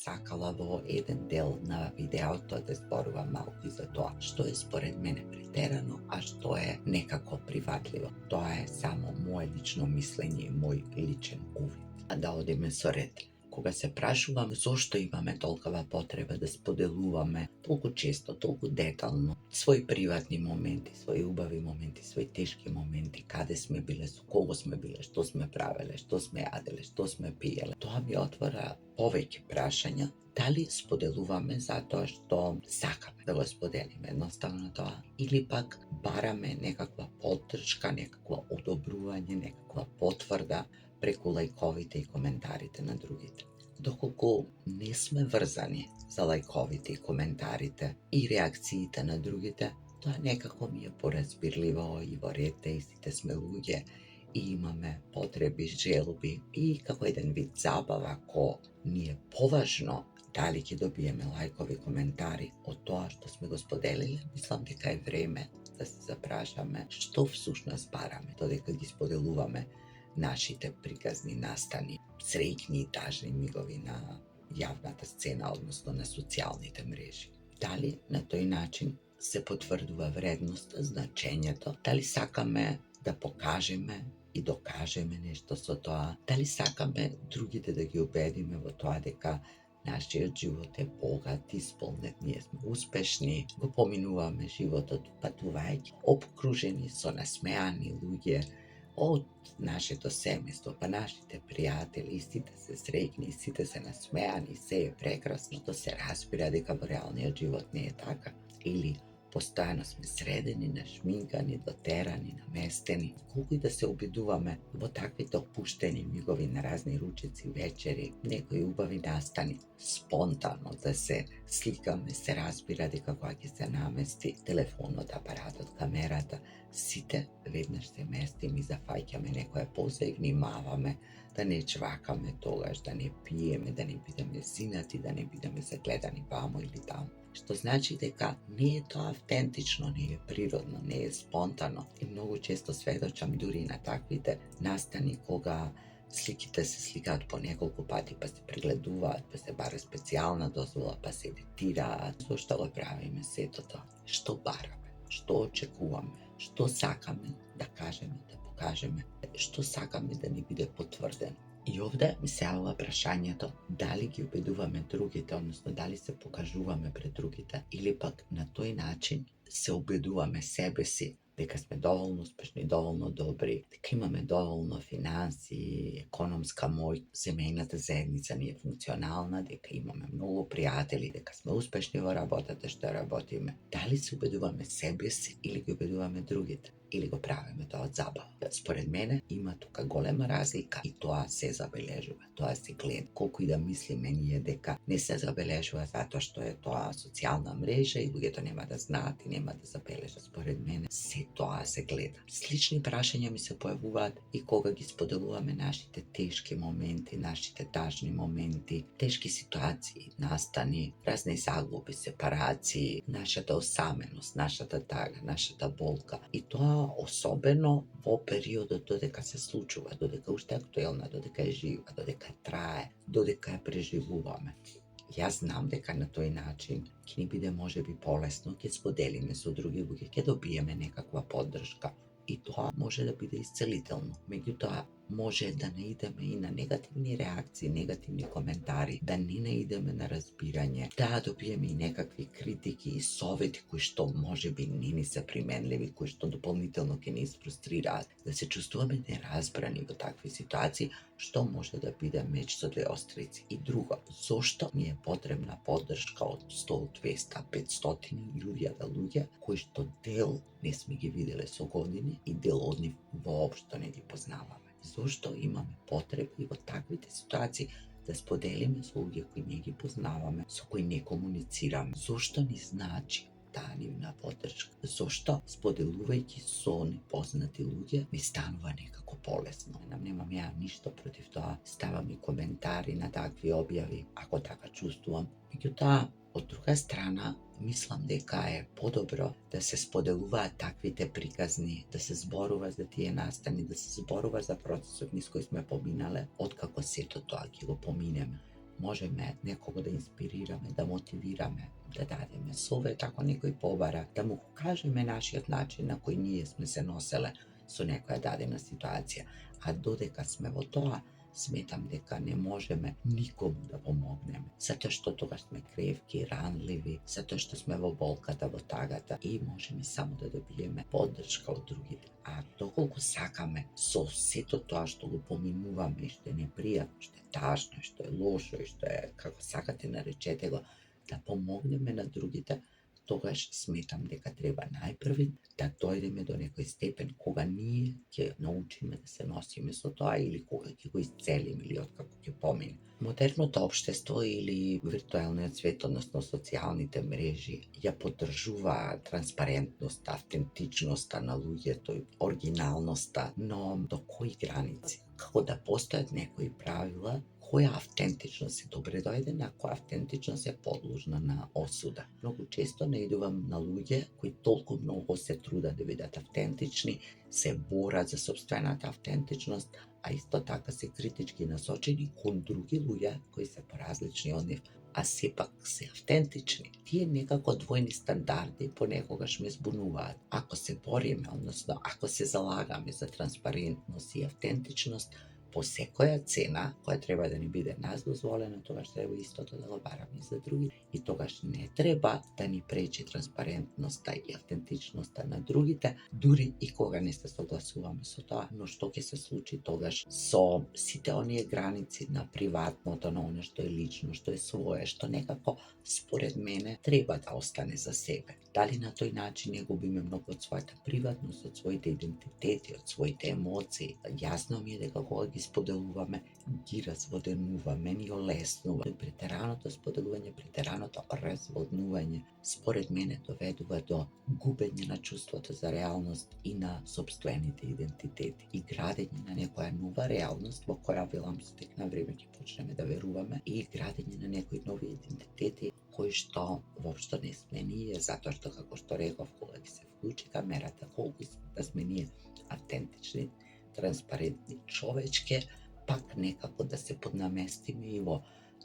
сакала во еден дел на видеото да зборувам малку за тоа што е според мене претерано, а што е некако приватливо. Тоа е само моje лично мислење и мој личен увид. А да одиме со ред. Кога се прашувам зошто имаме толкова потреба да споделуваме толку често, толку детално своји приватни моменти, своји убави моменти, своји тешки моменти, каде сме биле, со кого сме биле, што сме правеле, што сме јаделе, што сме пиеле. Тоа ми отвора повеќе прашања. Дали споделуваме затоа што сакаме да го споделиме едноставно тоа, или пак бараме некаква поддршка, некакво одобрување, некаква потврда преку лајковите и коментарите на другите. Доколку не сме врзани за лајковите и коментарите и реакциите на другите, тоа некако ми е поразбирливо и во ред и сите сме луѓе и имаме потреби, желби и како еден вид забава, ако ни е поважно дали ќе добиеме лајкови коментари од тоа што сме го споделиле, мислам дека е време да се запрашаме што всушност бараме, додека ги споделуваме нашите приказни настани, среќни и тажни мигови на јавната сцена, односно на социјалните мрежи. Дали на тој начин се потврдува вредноста, значењето, дали сакаме да покажеме и докажеме нешто со тоа, дали сакаме другите да ги убедиме во тоа дека нашиот живот е богат, исполнет, ние сме успешни, го поминуваме животот патувајќи, обкружени со насмеани луѓе, од нашето семејство, па нашите пријатели, сите се среќни, сите се насмеани, се е прекрасно, што се разбира дека во реалниот живот не е така, или постојано сме средени, нашминкани, дотерани, наместени. Колку и да се обидуваме во таквите опуштени мигови на разни ручици, вечери, некои убави настани, спонтано да се сликаме, се разбира дека кога ќе се намести телефонот, апаратот, камерата, сите веднаш се местиме и зафаќаме некоја поза и внимаваме да не чвакаме тогаш, да не пиеме, да не бидеме зинати, да не бидеме загледани вамо или таму. Што значи дека не е тоа автентично, не е природно, не е спонтано. И многу често сведочам дури на таквите настани кога сликите се сликаат по неколку пати, па се прегледуваат, па се бара специјална дозвола, па се едитираат. Зошто го правиме сето тоа? Што бараме? Што очекуваме? Што сакаме да кажеме, да покажеме? Што сакаме да ни биде потврдено? И овде ми се јавува прашањето дали ги убедуваме другите, односно дали се покажуваме пред другите, или пак на тој начин се убедуваме себе си дека сме доволно успешни, доволно добри, дека имаме доволно финанси, економска моќ, семејната заедница ни е функционална, дека имаме многу пријатели, дека сме успешни во работата што работиме. Дали се убедуваме себе си или ги убедуваме другите? Или го правиме тоа од забава? Според мене има тука голема разлика и тоа се забележува, тоа се гледа. Колку и да мислиме ние дека не се забележува затоа што е тоа социјална мрежа и луѓето нема да знаат и нема да забележат. Според мене се тоа се гледа. Слични прашања ми се појавуваат и кога ги споделуваме нашите тешки моменти, нашите тажни моменти, тешки ситуации, настани, разни загуби, сепарации, нашата осаменост, нашата тага, нашата болка. И тоа особено во периодот додека се случува, додека уште е актуелна, додека е жива, додека трае, додека ја преживуваме. Јас знам дека на тој начин ќе ни биде можеби полесно, ќе споделиме со други луѓе, ќе добиеме некаква поддршка и тоа може да биде исцелително. Меѓутоа, може да не идеме и на негативни реакции, негативни коментари, да не наидеме на разбирање, да добиеме и некакви критики и совети кои што можеби не ни се применливи, кои што дополнително ќе ни фрустрираат, да се чувствуваме неразбрани во такви ситуации, што може да биде меч со две острици. И друго, зошто ни е потребна поддршка од 100, 200, 500 илјади луѓе кои што дел не сме ги виделе со години и дел од нив воопшто не ги познаваме? Зошто имаме потреба и во таквите ситуации да споделиме со луѓе кои не ги познаваме, со кои не комуницираме? Зошто ни значи таа нивна поддршка? Зошто споделувајќи со непознати луѓе ми станува некако полесно? Немам ја ништо против тоа, ставам и коментари на такви објави, ако така чувствувам. Меѓутоа, од друга страна, мислам дека е подобро да се споделуваат таквите приказни, да се зборува за тие настани, да се зборува за процесот низ кој сме поминале, откако сето тоа ќе го поминеме. можеме некого да инспирираме, да мотивираме, да дадеме совет ако некој побара, да му кажеме нашиот начин на кој ние сме се носеле со некоја дадена ситуација. А додека сме во тоа, сметам дека не можеме никому да помогнеме, затоа што тогаш сме кревки, ранливи, затоа што сме во болката, во тагата и можеме само да добиеме поддршка од другите. А доколку сакаме со сето тоа што го поминуваме и што е непријатно, што е тажно, што е лошо и што е како сакате наречете го, да помогнеме на другите, тогаш сметам дека треба најпрви да дојдеме до некој степен кога ние ќе научиме да се носиме со тоа или кога ќе го исцелиме или откако ќе помине. Модерното општество или виртуелниот свет, односно социјалните мрежи, ја поддржуваат транспарентноста, автентичноста на луѓето, оригиналноста, но до кои граници? Како да постојат некои правила, која автентичност е добре дојдена, а која автентичност е подложна на осуда. Многу често наидувам на луѓе кои толку многу се трудат да бидат автентични, се борат за собствената автентичност, а исто така се критички насочени кон други луѓе кои се поразлични од нив, а сепак се автентични. Тие некако двојни стандарди понекогаш ме збунуваат. Ако се бориме, односно ако се залагаме за транспарентност и автентичност, по секоја цена која треба да ни биде нас дозволена, тогаш треба истото да го бараме и за други. И тогаш не треба да ни пречи транспарентноста и автентичноста на другите, дури и кога не се согласуваме со тоа. Но што ќе се случи тогаш со сите оние граници на приватното, на оно што е лично, што е свое, што некако според мене треба да остане за себе. Дали на тој начин не губиме многу од својата приватност, од своите идентитети, од своите емоции? Јасно ми е дека кога ги споделуваме, ги разводенуваме, ни олеснува. И претераното споделување, претераното разводнување, според мене доведува до губење на чувството за реалност и на собствените идентитети и градење на некоја нова реалност во која, велам, со тек на време ќе почнеме да веруваме и градење на некои нови идентитети кои што воопшто не сме ние, затоа што, како што реков, кога ќе се вклучи камерата, колку да сме ние автентични, транспарентни, човечке, пак некако да се поднаместиме и во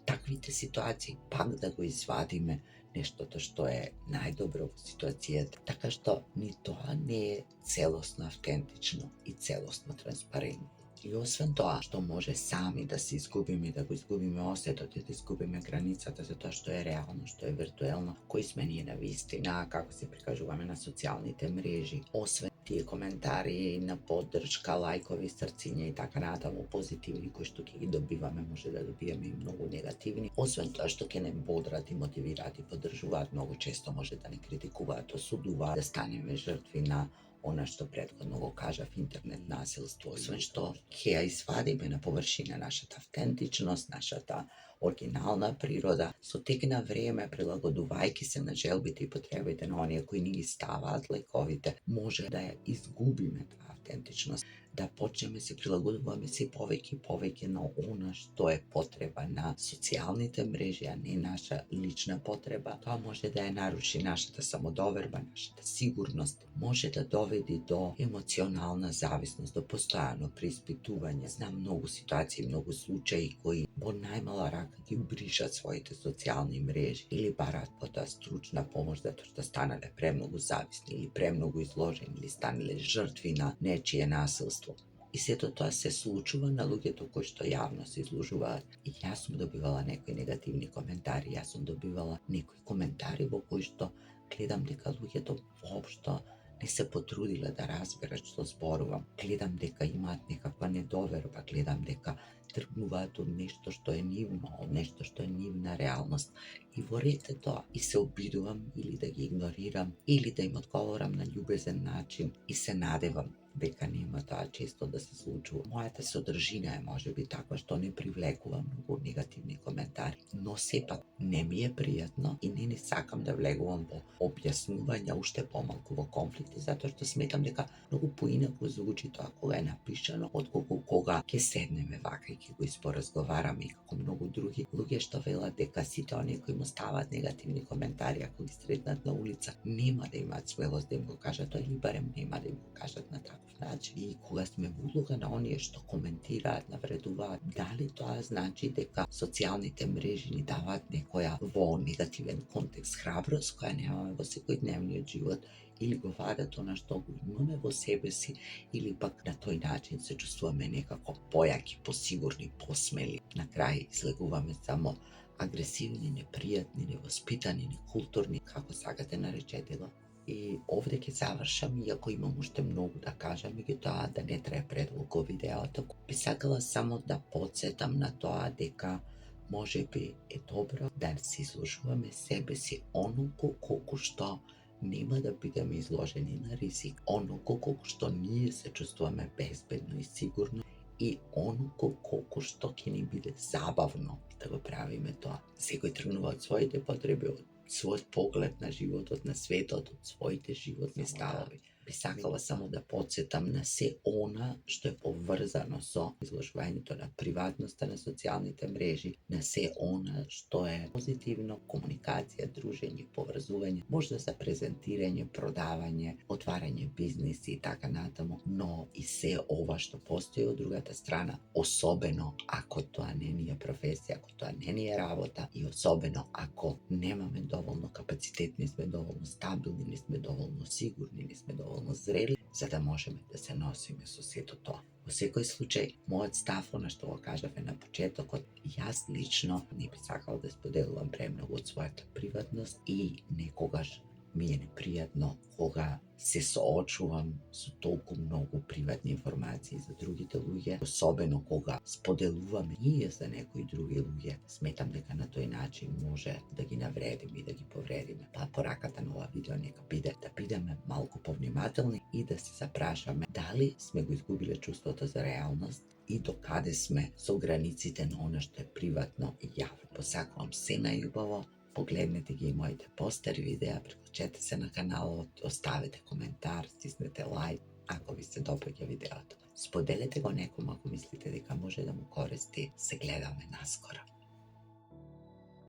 таквите ситуации, пак да го извадиме нештото што е најдобро во ситуацијата. Така што ни тоа не е целосно автентично и целосно транспарентно. И освен тоа, што може сами да се изгубиме, да го изгубиме осетот и да изгубиме границата за тоа што е реално, што е виртуелно, кои сме ние на вистина, како се прикажуваме на социјалните мрежи, освен тие коментари на поддршка, лајкови, срциња и така натаму позитивни кои што ќе ги добиваме, може да добиеме и многу негативни. Освен тоа што ќе не бодрат и мотивираат и поддржуваат, многу често може да не критикуваат, осудуваат, да станеме жртви на она што претходно го кажав, интернет насилство. Освен што ќе ја извадиме на површина нашата автентичност, нашата оригинална природа, со тек на време, прилагодувајќи се на желбите и потребите на оние кои ни ги ставаат лековите, може да ја изгубиме таа автентичност, да почнеме се прилагодуваме се повеќе и повеќе на она што е потреба на социјалните мрежи, а не наша лична потреба. Тоа може да ја наруши нашата самодоверба, нашата сигурност, може да доведи до емоционална зависност, до постојано преиспитување. Знам многу ситуации, многу случаи кои во најмала рака ги бришат своите социјални мрежи или бараат потоа стручна помош затоа што станале премногу зависни или премногу изложени или станале жртви на нечие насилство. И сето тоа се случува на луѓето кои што јавно се изложуваат. И јас сум добивала некои негативни коментари, јас сум добивала некои коментари во кои што гледам дека луѓето воопшто не се потрудиле да разберат што зборувам. Гледам дека имаат некаква недоверба, гледам дека тргнуваат од нешто што е нивно, од нешто што е нивна реалност. И во ред е тоа. И се обидувам или да ги игнорирам, или да им одговорам на љубезен начин и се надевам дека нема тоа често да се случува. Мојата содржина е можеби таква што не привлекува многу негативни коментари, но сепак не ми е пријатно и не сакам да влегувам во објаснувања, уште помалку во конфликти, затоа што сметам дека многу поинаку звучи тоа кога е напишано, отколку кога ќе седнеме вака и ќе го испоразговараме и како многу други луѓе што велат дека сите оние кои му ставаат негативни коментари, ако ги сретнат на улица, нема да имаат смелост да им го кажат тоа или барем нема да им го кажат на таков Значи, и кога сме во улога на оние што коментираат, навредуваат, дали тоа значи дека социјалните мрежи ни даваат некоја во негативен контекст храброст која немаме во секојдневниот живот, или го вадат она што го имаме во себе си, или пак на тој начин се чувствуваме некако појаки, посигурни, посмели. На крај излегуваме само агресивни, непријатни, невоспитани, некултурни, како сакате наречете го. И овде ќе завршам, иако имам уште многу да кажам, меѓутоа да не трае предолго видеото. Би сакала само да потсетам на тоа дека можеби е добро да се изложуваме себе си онолку колку што нема да бидеме изложени на ризик, онолку колку што ние се чувствуваме безбедно и сигурно, и онолку колку што ќе ни биде забавно да го правиме тоа. Секој тргнува од своите потреби, од својот поглед на животот, на светот, од своите животни ставови. Би сакала само да потсетам на се она што е поврзано со изложувањето на приватноста на социјалните мрежи, на се она што е позитивно, комуникација, дружење, поврзување, можда за презентирање, продавање, отварање бизниси и така натаму, но и се ова што постои од другата страна, особено ако тоа не ни е професија, ако тоа не ни е работа и особено ако немаме доволно капацитет, не сме доволно стабилни, не сме доволно сигурни, не сме доволно зрели, за да можеме да се носиме со сето тоа. Во секој случај, мојот став, она што го кажаве на почетокот, јас лично не би сакал да споделувам премногу од својата приватност и некогаш ми е непријатно кога се соочувам со толку многу приватни информации за другите луѓе, особено кога споделуваме ние за некои други луѓе. Сметам дека на тој начин може да ги навредиме и да ги повредиме. Па пораката на ова видео нека биде да бидеме малку повнимателни и да се запрашаме дали сме го изгубиле чувството за реалност и докаде сме со границите на она што е приватно и јавно. Посакувам се најубаво. Погледнете ги и моите постери видеа, приклучете се на каналот, оставете коментар, стиснете лайк ако ви се допаѓа видеото. Споделете го некому ако мислите дека може да му користи. Се гледаме наскоро.